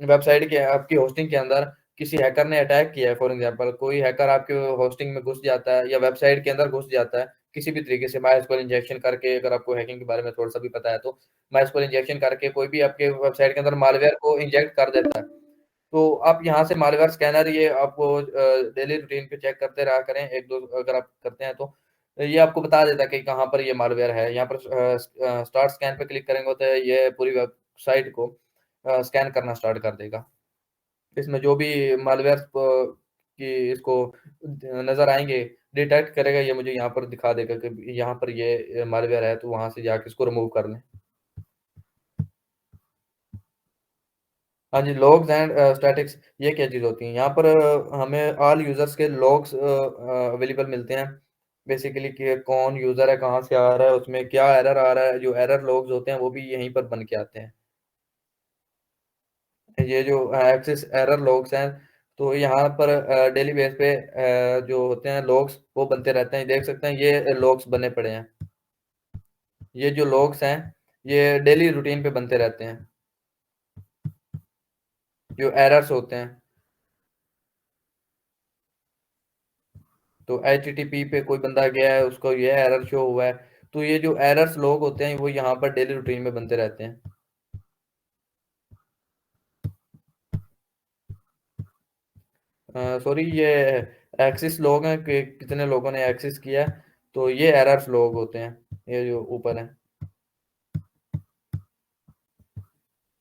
वेबसाइट के, आपकी होस्टिंग के अंदर किसी हैकर ने अटैक किया है, फॉर एग्जांपल कोई हैकर आपके होस्टिंग में घुस जाता है या वेबसाइट के अंदर घुस जाता है किसी भी तरीके से, माइस्क्वेल इंजेक्शन करके, अगर आपको हैकिंग के बारे में थोड़ा सा भी पता है तो माइस्क्वेल इंजेक्शन करके कोई भी आपके वेबसाइट के अंदर मालवेयर को इंजेक्ट कर देता है। तो आप यहाँ से मालवेयर स्कैनर, ये आपको डेली रूटीन पे चेक करते रहा करें, एक दो अगर आप करते हैं तो ये आपको बता देता है कि कहाँ पर ये मालवेयर है। यहाँ पर स्टार्ट स्कैन पे क्लिक करेंगे तो ये पूरी वेबसाइट को स्कैन करना स्टार्ट कर देगा। इसमें जो भी मालवेयर की इसको नज़र आएँगे, डिटेक्ट करेगा, ये मुझे यहाँ पर दिखा देगा कि यहाँ पर ये मालवेयर है, तो वहाँ से जाके इसको रिमूव कर लें। हाँ जी, लॉग्स एंड स्टैटिक्स, ये क्या चीज़ होती है? यहाँ पर हमें ऑल यूज़र्स के लॉग्स अवेलेबल मिलते हैं। बेसिकली कि कौन यूज़र है, कहाँ से आ रहा है, उसमें क्या एरर आ रहा है। जो एरर लॉग्स होते हैं वो भी यहीं पर बन के आते हैं। ये जो एक्सेस एरर लॉग्स हैं, तो यहाँ पर डेली बेस पे जो होते हैं लॉग्स वो बनते रहते हैं। देख सकते हैं ये लॉग्स बने पड़े हैं। ये जो लॉग्स हैं ये डेली रूटीन पे बनते रहते हैं, जो एरर्स होते हैं। तो एचटीटीपी पे कोई बंदा गया है, उसको ये एरर शो हुआ है, तो ये जो एरर्स लॉग होते हैं वो यहाँ पर डेली रूटीन में बनते रहते हैं। सॉरी, ये एक्सिस लॉग हैं कि कितने लोगों ने एक्सेस किया है, तो ये एरर्स लॉग होते हैं, ये जो ऊपर है।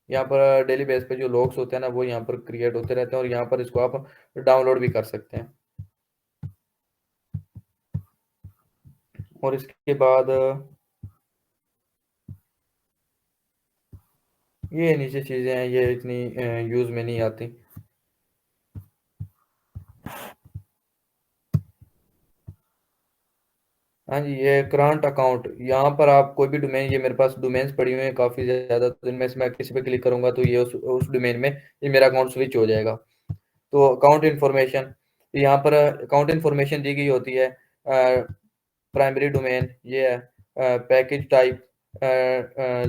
यहाँ पर डेली बेस पे जो लॉग्स होते हैं ना, वो यहाँ पर क्रिएट होते रहते हैं, और यहाँ पर इसको आप डाउनलोड भी कर सकते हैं। और इसके बाद ये नीचे चीज़ें हैं, ये इतनी यूज़ में नहीं आती। हाँ जी, ये करंट अकाउंट, यहाँ पर आप कोई भी डोमेन, ये मेरे पास डोमेन्स पड़ी हुई हैं काफ़ी ज़्यादा, तो इनमें से मैं किसी पे क्लिक करूँगा तो ये उस डोमेन में ये मेरा अकाउंट स्विच हो जाएगा। तो अकाउंट इन्फॉर्मेशन, यहाँ पर अकाउंट इन्फॉर्मेशन दी गई होती है। प्राइमरी डोमेन ये है, package type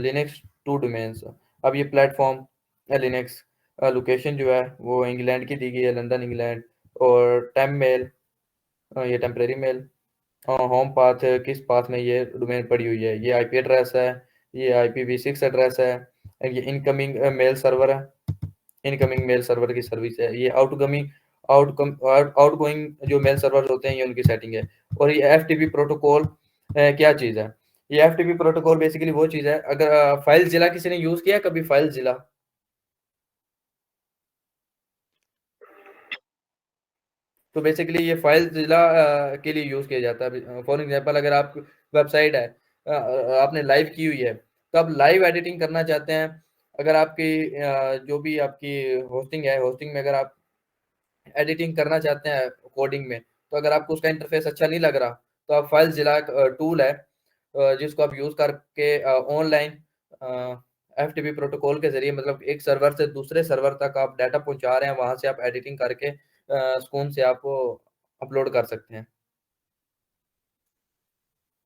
Linux to domains. अब ये प्लेटफॉर्म लिनक्स, लोकेशन जो है वो इंग्लैंड की दी गई है, लंदन इंग्लैंड। और टेम मेल, ये टेम्परेरी मेल। होम पाथ, किस पाथ में ये डोमेन पड़ी हुई है, ये आईपी एड्रेस है, ये IPv6 एड्रेस है। ये इनकमिंग मेल सर्वर है, इनकमिंग मेल सर्वर की सर्विस है। ये आउटगोइंग जो मेल सर्वर होते हैं, ये उनकी सेटिंग है। और ये एफटीपी प्रोटोकॉल क्या चीज़ है? ये एफटीपी प्रोटोकॉल बेसिकली वो चीज़ है, अगर फाइल जिला किसी ने यूज़ किया कभी, फाइल जिला, तो बेसिकली ये फाइल जिला के लिए यूज़ किया जाता है। फॉर एग्जांपल अगर आप वेबसाइट है, आपने लाइव की हुई है, तो आप लाइव एडिटिंग करना चाहते हैं। अगर आपकी जो भी आपकी होस्टिंग है, होस्टिंग में अगर आप एडिटिंग करना चाहते हैं कोडिंग में, तो अगर आपको उसका इंटरफेस अच्छा नहीं लग रहा, तो आप फाइल जिला टूल है जिसको आप यूज़ करके ऑनलाइन एफटीपी प्रोटोकॉल के जरिए, मतलब एक सर्वर से दूसरे सर्वर तक आप डाटा पहुंचा रहे हैं, वहां से आप एडिटिंग करके सुकून से आप अपलोड कर सकते हैं।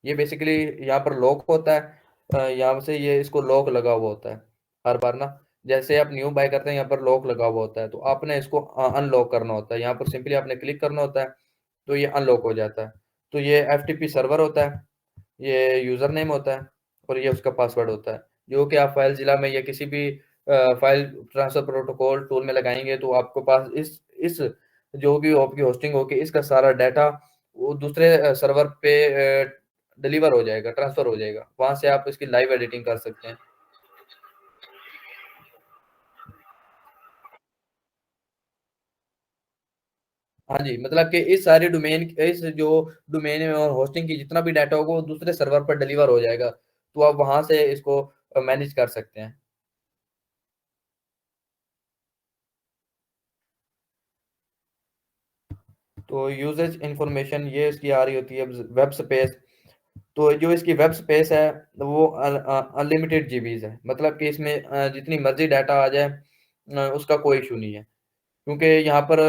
ये बेसिकली यहाँ पर लॉक होता है, यहाँ से ये इसको लॉक लगा हुआ होता है हर बार ना। जैसे आप न्यू बाय करते हैं, यहाँ पर लॉक लगा हुआ होता है, तो आपने इसको अनलॉक करना होता है। यहाँ पर सिंपली आपने क्लिक करना होता है, तो ये अनलॉक हो जाता है। तो ये एफटीपी सर्वर होता है, ये यूजर नेम होता है, और ये उसका पासवर्ड होता है, जो कि आप फाइल जिला में या किसी भी फाइल ट्रांसफर प्रोटोकॉल टूल में लगाएंगे, तो आपके पास इस जो भी आपकी होस्टिंग होगी, इसका सारा डाटा वो दूसरे सर्वर पे डिलीवर हो जाएगा, ट्रांसफर हो जाएगा, वहां से आप इसकी लाइव एडिटिंग कर सकते हैं। हाँ जी, मतलब कि इस जो डोमेन और होस्टिंग की जितना भी डाटा होगा वो दूसरे सर्वर पर डिलीवर हो जाएगा, तो आप वहां से इसको मैनेज कर सकते हैं। तो यूजेज इंफॉर्मेशन ये इसकी आ रही होती है, वेब स्पेस। तो जो इसकी वेब स्पेस है वो अनलिमिटेड जीबीज है, मतलब कि इसमें जितनी मर्जी डाटा आ जाए, उसका कोई इशू नहीं है। क्योंकि यहाँ पर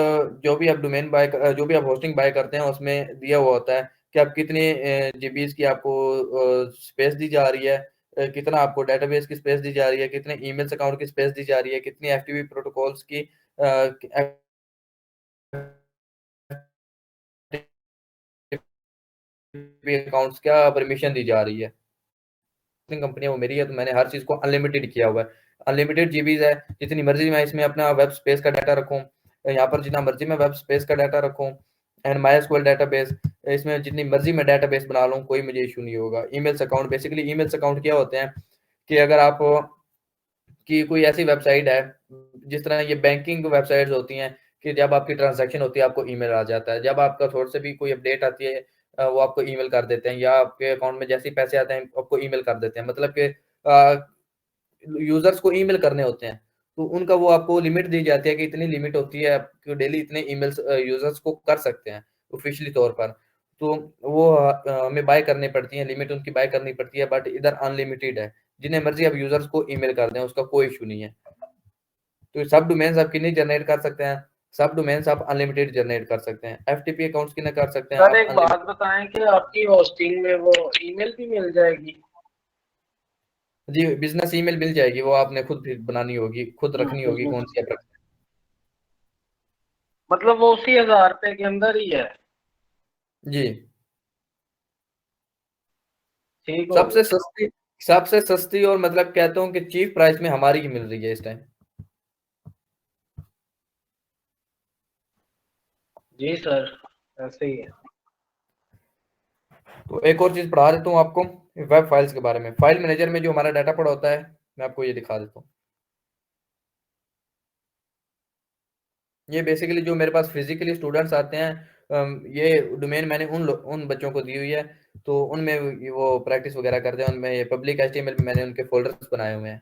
जो भी आप होस्टिंग बाय करते हैं उसमें दिया हुआ होता है कि आप कितने जीबीज की आपको स्पेस दी जा रही है, कितना आपको डेटाबेस की स्पेस दी जा रही है, कितने ईमेल्स अकाउंट की स्पेस दी जा रही है, कितनी एफटीपी प्रोटोकॉल्स की अकाउंट्स क्या परमिशन दी जा रही है। कंपनी है वो मेरी है, तो मैंने हर चीज को अनलिमिटेड किया हुआ है। अनलिमिटेड जीबीज है, जितनी मर्जी मैं इसमें अपना वेब स्पेस का डाटा रखूं, यहाँ पर जितना मर्जी मैं वेब स्पेस का डाटा रखूं, एंड माई डेटाबेस, इसमें जितनी मर्जी मैं डेटाबेस बना लूं, कोई मुझे इशू नहीं होगा। Emails account, basically emails account क्या होते हैं कि अगर आप कि कोई ऐसी वेबसाइट है, जिस तरह ये बैंकिंग वेबसाइट्स होती हैं, कि जब आपकी ट्रांजैक्शन होती है आपको ईमेल आ जाता है, जब आपका थोड़ा से भी कोई अपडेट आती है वो आपको ईमेल कर देते हैं, या आपके अकाउंट में जैसे ही पैसे आते हैं आपको ईमेल कर देते हैं, मतलब कि यूजर्स को ईमेल करने होते हैं, तो उनका वो आपको लिमिट दी जाती है कि इतनी लिमिट होती है, आपको डेली इतने ईमेल्स यूजर्स को कर सकते हैं ऑफिशियली तौर पर। तो वो हमें बाय करनी पड़ती है, लिमिट उनकी बाय करनी पड़ती है, बट इधर अनलिमिटेड है, जिन्हें मर्जी आप यूजर्स को ईमेल कर दें, उसका कोई इशू नहीं है। तो सब डोमेन्स आप कितने जनरेट कर सकते हैं, सब डोमेन्स आप अनलिमिटेड जनरेट कर सकते हैं। एफटीपी अकाउंट्स कितने कर सकते हैं सर आप एक बात अनलिमिटेड। बताएं कि आपकी होस्टिंग में वो ईमेल भी मिल जाएगी? जी, बिजनेस ईमेल मिल जाएगी, वो आपने खुद फिर बनानी होगी, खुद रखनी होगी, कौन सी आप रखते मतलब वो उसी 1000 रुपए के अंदर ही है? हैं। जी, ठीक हो सबसे गया। सस्ती सबसे सस्ती, और मतलब कहता हूँ कि चीप प्राइस में हमारी ही मिल रही है इस टाइम। जी सर, ऐसे ही है। तो एक और चीज पढ़ा देता हूँ आपको वेब फाइल्स के बारे में। फाइल मैनेजर में जो हमारा डाटा पड़ा होता है, मैं आपको ये दिखा देता हूँ। ये बेसिकली जो मेरे पास फिजिकली स्टूडेंट्स आते हैं, ये डोमेन मैंने उन बच्चों को दी हुई है, तो उनमें वो प्रैक्टिस वगैरह करते हैं, उनमें ये पब्लिक एचटीएमएल में मैंने उनके फोल्डर्स बनाए हुए हैं।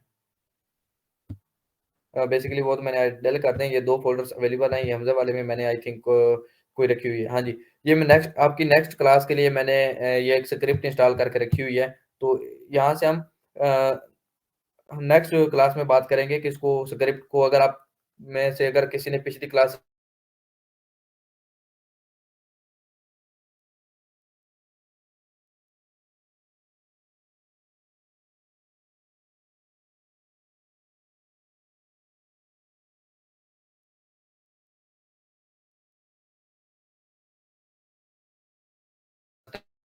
बेसिकली वो तो मैंने डेल करते हैं, ये दो फोल्डर्स अवेलेबल हैं, ये हमजा वाले में मैंने आई थिंक कोई रखी हुई है। हाँ जी, ये मैं आपकी नेक्स्ट क्लास के लिए मैंने ये एक स्क्रिप्ट इंस्टॉल करके रखी हुई है। तो यहाँ से हम नेक्स्ट क्लास में बात करेंगे कि इसको स्क्रिप्ट को, अगर आप में से अगर किसी ने पिछली क्लास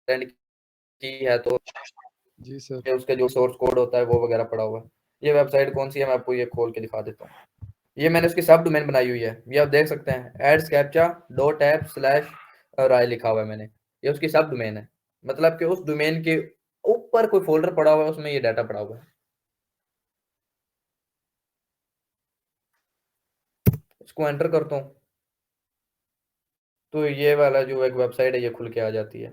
अटेंड की है, तो जी सर। ये उसके जो सोर्स कोड होता है वो वगैरह पड़ा हुआ है। ये वेबसाइट कौन सी है, मैं आपको ये खोल के दिखा देता हूँ। ये मैंने उसकी सब डोमेन बनाई हुई है, ये आप देख सकते हैं, ads captcha dot app slash राय लिखा हुआ है मैंने। ये उसकी सब डोमेन है, मतलब कि उस डोमेन के ऊपर कोई फोल्डर पड़ा हुआ है, उसमें ये डाटा पड़ा हुआ है। इसको एंटर करता हूँ, तो ये वाला जो एक वेबसाइट है ये खुल के आ जाती है।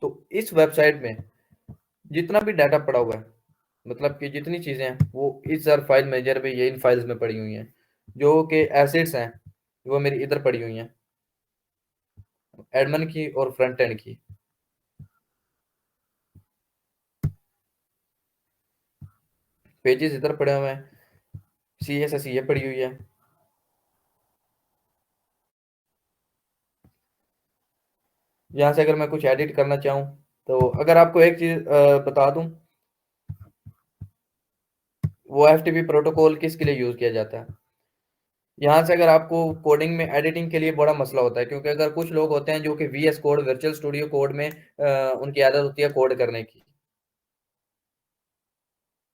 तो इस वेबसाइट में जितना भी डाटा पड़ा हुआ है, मतलब कि जितनी चीजें हैं वो इस सर फाइल मैनेजर पे, ये इन फाइल्स में पड़ी हुई हैं, जो कि एसेट्स हैं वो मेरी इधर पड़ी हुई हैं, एडमिन की और फ्रंट एंड की। पेजेस इधर पड़े हुए हैं, CSS ये पड़ी हुई है। यहाँ से अगर मैं कुछ एडिट करना चाहूँ, तो अगर आपको एक चीज़ बता दूँ, वो एफटीपी प्रोटोकॉल किसके लिए यूज़ किया जाता है। यहाँ से अगर आपको कोडिंग में एडिटिंग के लिए बड़ा मसला होता है, क्योंकि अगर कुछ लोग होते हैं जो कि VS code, virtual studio code में उनकी आदत होती है कोड करने की,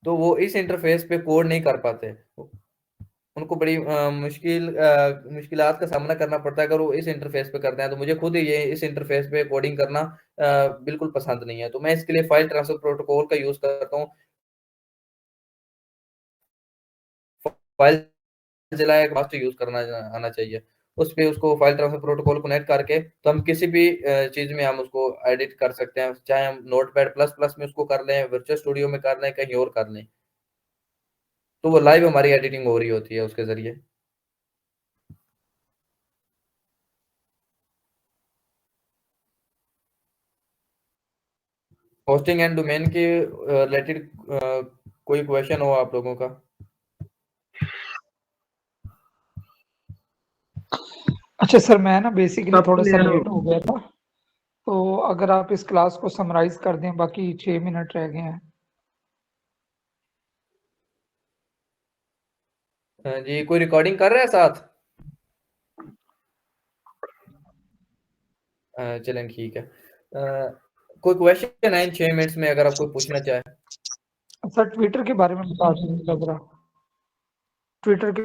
तो वो इस इंटरफेस पे कोड नहीं कर पाते। उनको बड़ी मुश्किलात का सामना करना पड़ता है अगर वो इस इंटरफेस पे करते हैं। तो मुझे खुद ये इस इंटरफेस पे कोडिंग करना बिल्कुल पसंद नहीं है, तो मैं इसके लिए फाइल ट्रांसफर प्रोटोकॉल का यूज़ करता हूँ। फाइल चलाए फास्ट यूज़ करना आना चाहिए। उस पे उसको फाइल ट्रांसफर प्रोटोकॉल कनेक्ट करके तो हम किसी भी चीज़ में हम उसको एडिट कर सकते हैं, चाहे हम नोटपैड प्लस प्लस में उसको कर लें, वर्चुअल स्टूडियो में कर लें, कहीं और कर लें। तो वो लाइव हमारी एडिटिंग हो रही होती है उसके ज़रिए। होस्टिंग एंड डोमेन के रिलेटेड कोई क्वेश्चन हो आप लोगों का? अच्छा सर, मैं ना बेसिकली सब थोड़ा सा क्लियर हो लेट हो गया था, तो अगर आप इस क्लास को समराइज कर दें, बाकी 6 मिनट रह गए हैं। जी, कोई रिकॉर्डिंग कर रहा है साथ? चलें ठीक है। कोई क्वेश्चन है इन 6 मिनट्स में अगर आप कोई पूछना चाहें? सर ट्विटर के बारे में बता दें लग रहा, ट्विटर के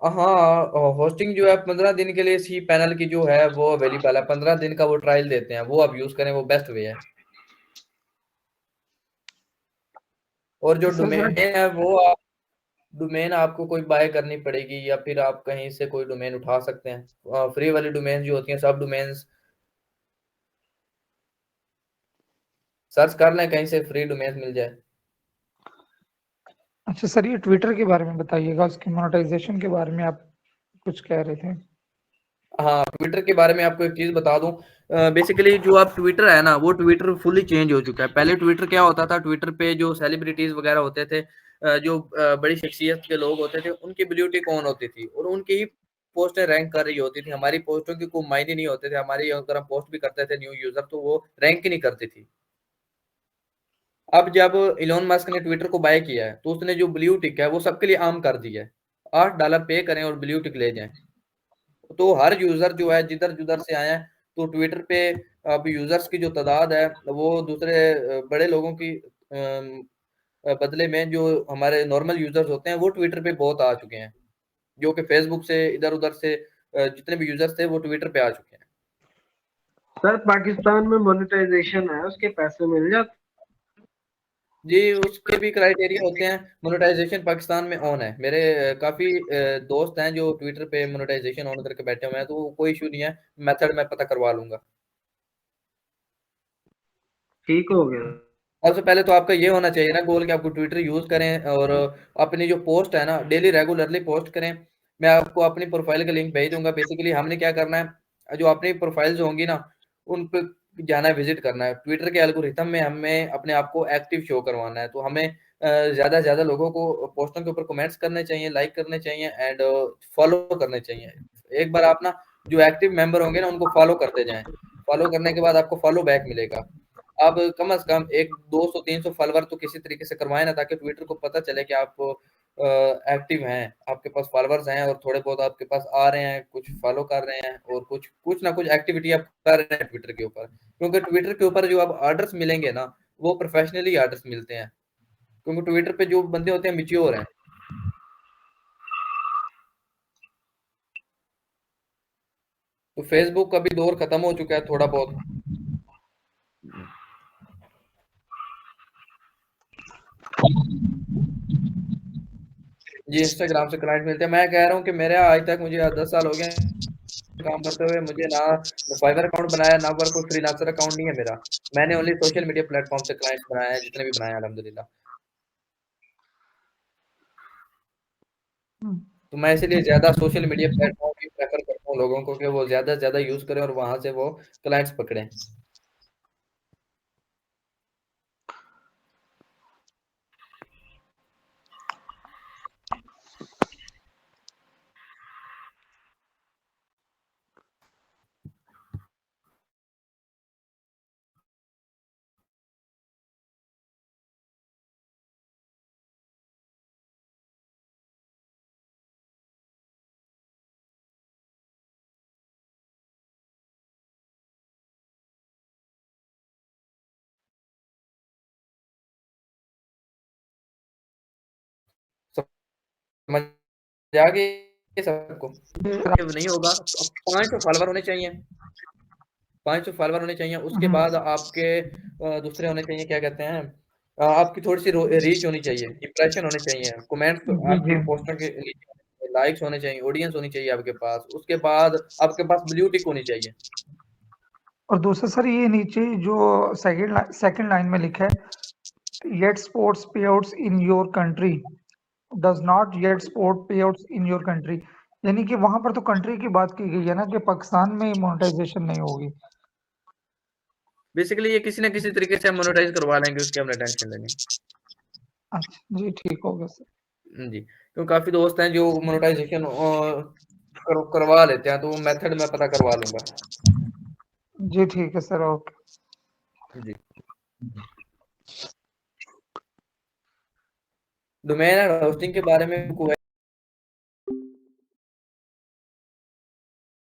हाँ, होस्टिंग जो है 15 दिन के लिए सी पैनल की जो है वो अवेलेबल है। 15 दिन का वो ट्रायल देते हैं, वो आप यूज़ करें, वो बेस्ट वे है। और जो सर डोमेन है वो आप डोमेन आपको कोई बाय करनी पड़ेगी या फिर आप कहीं से कोई डोमेन उठा सकते हैं। फ्री वाली डोमेन जो होती हैं, सब डोमेन्स सर्च कर लें, कहीं से फ्री डोमेन मिल जाए। अच्छा सर, ये ट्विटर के बारे में बताइएगा, उसकी मोनेटाइजेशन के बारे में आप कुछ कह रहे थे। हाँ, ट्विटर के बारे में आपको एक चीज़ बता दूँ। बेसिकली जो आप ट्विटर है ना, वो ट्विटर फुली चेंज हो चुका है। पहले ट्विटर क्या होता था, ट्विटर पे जो सेलिब्रिटीज़ वगैरह होते थे, जो बड़ी शख्सियत के लोग होते थे, उनकी ब्लू टिक ऑन होती थी और उनकी ही पोस्टें रैंक कर रही होती थी। हमारी पोस्टों की कोई मायने नहीं होते थे। हमारी अगर हम पोस्ट भी करते थे न्यू यूज़र, तो वो रैंक ही नहीं करती थी। अब जब इलॉन मस्क ने ट्विटर को बाय किया है, तो उसने जो ब्लू टिक है, वो सबके लिए आम कर दी है। $8 पे करें और ब्लू टिक ले जाएँ। तो हर यूजर जो है जिधर-जुधर से आए हैं, तो ट्विटर पे अब यूजर्स की जो तादाद है, वो दूसरे बड़े लोगों की बदले में जो हमारे नॉर्मल यूजर्स होते हैं, वो ट्विटर पे बहुत आ चुके हैं। जो कि फेसबुक से इधर-उधर से जितने भी यूजर्स थे, वो ट्विटर पे आ चुके हैं। सर पाकिस्तान में मोनेटाइजेशन है, उसके पैसे मिल जाते? जी, उसके भी क्राइटेरिया होते हैं। मोनेटाइजेशन पाकिस्तान में ऑन है। मेरे काफ़ी दोस्त हैं जो ट्विटर पे मोनेटाइजेशन ऑन करके बैठे हुए हैं, तो कोई इश्यू नहीं है। मेथड मैं पता करवा लूँगा। ठीक हो गया। सबसे पहले तो आपका ये होना चाहिए ना गोल कि आपको ट्विटर यूज़ करें और अपनी जो पोस्ट है ना डेली रेगुलरली पोस्ट करें। मैं आपको अपनी प्रोफ़ाइल का लिंक भेज दूँगा। बेसिकली हमने क्या करना है, जो अपनी प्रोफ़ाइल्स होंगी ना, उन पे जाना है, विज़िट करना है। ट्विटर के एल्गोरिथम में हमें अपने आप को एक्टिव शो करवाना है। तो हमें ज़्यादा से ज़्यादा लोगों को पोस्टों के ऊपर कमेंट्स करने चाहिए, लाइक करने चाहिए एंड फ़ॉलो करने चाहिए। एक बार आप ना जो एक्टिव मेंबर होंगे ना उनको फ़ॉलो करते जाएँ। फ़ॉलो करने के बाद आपको फ़ॉलो बैक मिलेगा। आप कम से कम एक 200-300 फॉलोवर तो किसी तरीके से करवाएँ ना, ताकि ट्विटर को पता चले कि आप एक्टिव हैं, आपके पास फॉलोवर्स हैं और थोड़े बहुत आपके पास आ रहे हैं, कुछ फॉलो कर रहे हैं और कुछ कुछ ना कुछ एक्टिविटी आप कर रहे हैं ट्विटर के ऊपर। क्योंकि ट्विटर के ऊपर जो अब ऑर्डर्स मिलेंगे ना, वो प्रोफेशनली ऑर्डर्स मिलते हैं। क्योंकि ट्विटर पे जो बंदे होते हैं मैच्योर हैं। तो फेसबुक का भी दौर खत्म हो चुका है थोड़ा बहुत। जी, इंस्टाग्राम से क्लाइंट मिलते हैं। मैं कह रहा हूँ कि मेरे आज तक मुझे 10 साल हो गए काम करते हुए, मुझे ना फाइवर अकाउंट बनाया, ना वर्क कोई फ्रीलांसर अकाउंट नहीं है मेरा। मैंने ओनली सोशल मीडिया प्लेटफ़ॉर्म से क्लाइंट्स बनाए हैं, जितने भी बनाए हैं अल्हम्दुलिल्लाह। तो मैं इसलिए ज़्यादा सोशल मीडिया प्लेटफ़ॉर्म भी प्रेफ़र करता हूँ लोगों को कि वो ज़्यादा से ज़्यादा यूज़ करें और वहाँ से वो क्लाइंट्स पकड़ें। समझ आ गई सबको? नहीं होगा तो 5 फॉलोवर होने चाहिए। 5 फॉलोवर होने चाहिए, उसके बाद आपके दूसरे होने चाहिए क्या कहते हैं आपकी थोड़ी-सी रीच होनी चाहिए, इंप्रेशन होने चाहिए, कमेंट्स जी, आपकी जी। पोस्टों के नीचे लाइक्स होने चाहिए, ऑडियंस होनी चाहिए आपके पास, उसके बाद आपके पास ब्लू टिक होनी चाहिए। और दूसरा सर ये नीचे जो सेकंड लाइन में लिखा है yet sports पेआउट्स in your country does not yet sport पेआउट्स in your country, यानी कि वहां पर तो कंट्री की बात की गई है ना कि पाकिस्तान में मोनेटाइजेशन नहीं होगी। बेसिकली ये किसी न किसी तरीके से हम मोनेटाइज़ करवा लेंगे, उसकी हमने टेंशन लेनी। अच्छा, जी ठीक हो गया सर। जी, तो काफ़ी दोस्त हैं जो मोनेटाइजेशन करवा लेते हैं, तो वो मेथड मैं पता करवा लूँगा। जी ठीक है सर, ओके। जी। डोमेन एंड होस्टिंग के बारे में कोई